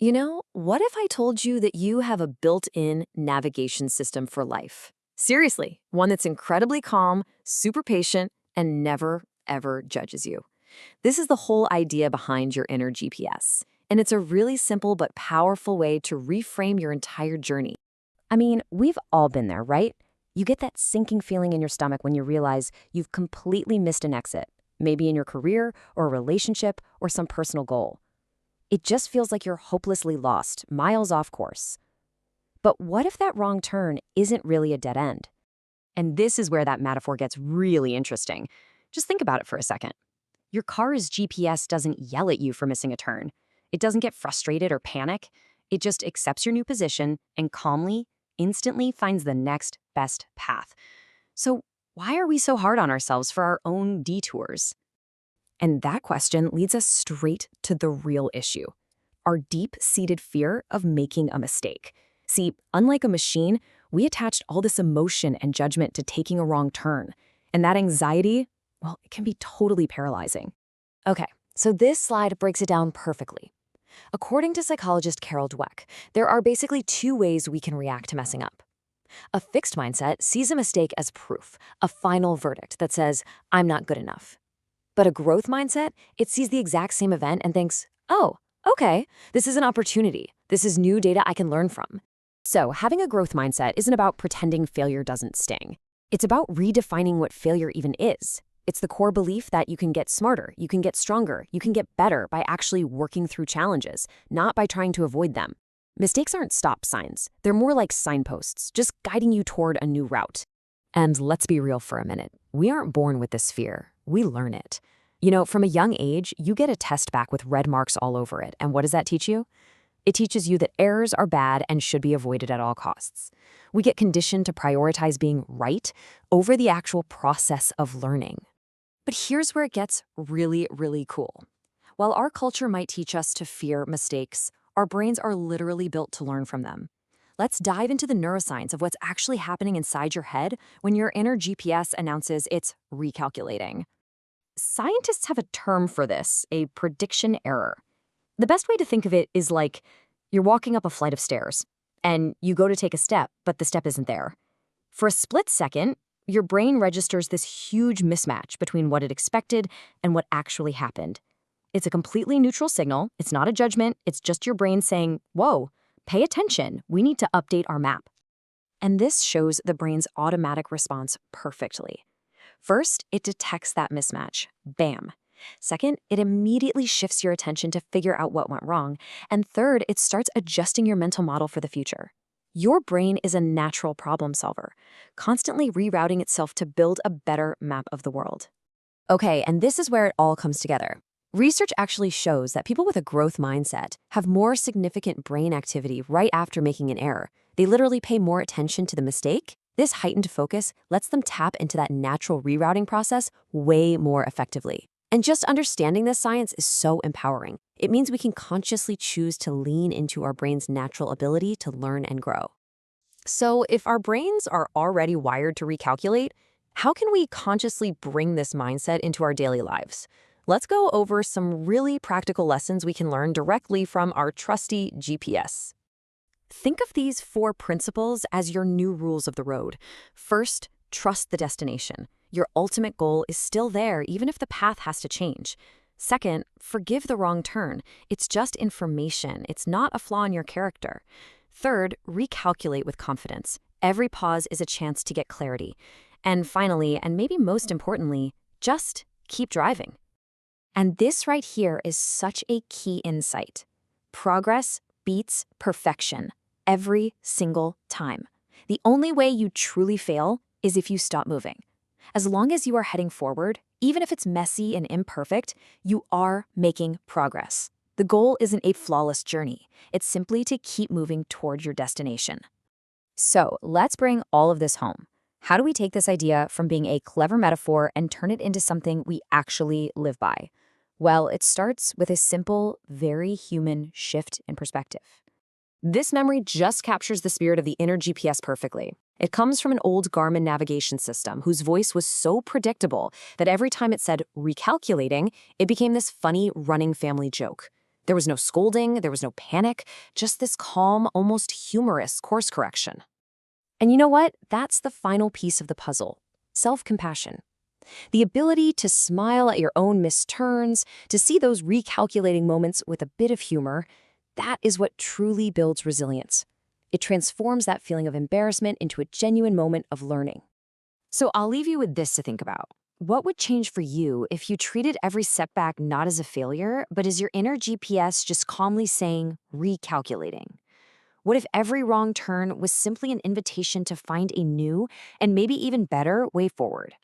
What if I told you that you have a built-in navigation system for life? Seriously, one that's incredibly calm, super patient, and never, ever judges you. This is the whole idea behind your inner GPS, and it's a really simple but powerful way to reframe your entire journey. I mean, we've all been there, right? You get that sinking feeling in your stomach when you realize you've completely missed an exit, maybe in your career or a relationship or some personal goal. It just feels like you're hopelessly lost, miles off course. But what if that wrong turn isn't really a dead end? And this is where that metaphor gets really interesting. Just think about it for a second. Your car's GPS doesn't yell at you for missing a turn. It doesn't get frustrated or panic. It just accepts your new position and calmly, instantly finds the next best path. So why are we so hard on ourselves for our own detours? And that question leads us straight to the real issue, our deep-seated fear of making a mistake. See, unlike a machine, we attached all this emotion and judgment to taking a wrong turn. And that anxiety, well, it can be totally paralyzing. Okay, so this slide breaks it down perfectly. According to psychologist Carol Dweck, there are basically two ways we can react to messing up. A fixed mindset sees a mistake as proof, a final verdict that says, I'm not good enough. But a growth mindset, it sees the exact same event and thinks, oh, okay, this is an opportunity. This is new data I can learn from. So having a growth mindset isn't about pretending failure doesn't sting. It's about redefining what failure even is. It's the core belief that you can get smarter, you can get stronger, you can get better by actually working through challenges, not by trying to avoid them. Mistakes aren't stop signs. They're more like signposts, just guiding you toward a new route. And let's be real for a minute. We aren't born with this fear. We learn it. From a young age, you get a test back with red marks all over it. And what does that teach you? It teaches you that errors are bad and should be avoided at all costs. We get conditioned to prioritize being right over the actual process of learning. But here's where it gets really, really cool. While our culture might teach us to fear mistakes, our brains are literally built to learn from them. Let's dive into the neuroscience of what's actually happening inside your head when your inner GPS announces it's recalculating. Scientists have a term for this, a prediction error. The best way to think of it is like you're walking up a flight of stairs, and you go to take a step, but the step isn't there. For a split second, your brain registers this huge mismatch between what it expected and what actually happened. It's a completely neutral signal. It's not a judgment. It's just your brain saying, whoa, pay attention. We need to update our map. And this shows the brain's automatic response perfectly. First, it detects that mismatch. Bam. Second, it immediately shifts your attention to figure out what went wrong. And third, it starts adjusting your mental model for the future. Your brain is a natural problem solver, constantly rerouting itself to build a better map of the world. Okay, and this is where it all comes together. Research actually shows that people with a growth mindset have more significant brain activity right after making an error. They literally pay more attention to the mistake. This heightened focus lets them tap into that natural rerouting process way more effectively. And just understanding this science is so empowering. It means we can consciously choose to lean into our brain's natural ability to learn and grow. So if our brains are already wired to recalculate, how can we consciously bring this mindset into our daily lives? Let's go over some really practical lessons we can learn directly from our trusty GPS. Think of these 4 principles as your new rules of the road. First, trust the destination. Your ultimate goal is still there, even if the path has to change. Second, forgive the wrong turn. It's just information. It's not a flaw in your character. Third, recalculate with confidence. Every pause is a chance to get clarity. And finally, and maybe most importantly, just keep driving. And this right here is such a key insight. Progress beats perfection every single time. The only way you truly fail is if you stop moving. As long as you are heading forward, even if it's messy and imperfect, you are making progress. The goal isn't a flawless journey. It's simply to keep moving toward your destination. So let's bring all of this home. How do we take this idea from being a clever metaphor and turn it into something we actually live by? Well, it starts with a simple, very human shift in perspective. This memory just captures the spirit of the inner GPS perfectly. It comes from an old Garmin navigation system whose voice was so predictable that every time it said recalculating, it became this funny running family joke. There was no scolding, there was no panic, just this calm, almost humorous course correction. And you know what? That's the final piece of the puzzle: self-compassion. The ability to smile at your own missed turns, to see those recalculating moments with a bit of humor, that is what truly builds resilience. It transforms that feeling of embarrassment into a genuine moment of learning. So I'll leave you with this to think about. What would change for you if you treated every setback not as a failure, but as your inner GPS just calmly saying, recalculating? What if every wrong turn was simply an invitation to find a new and maybe even better way forward?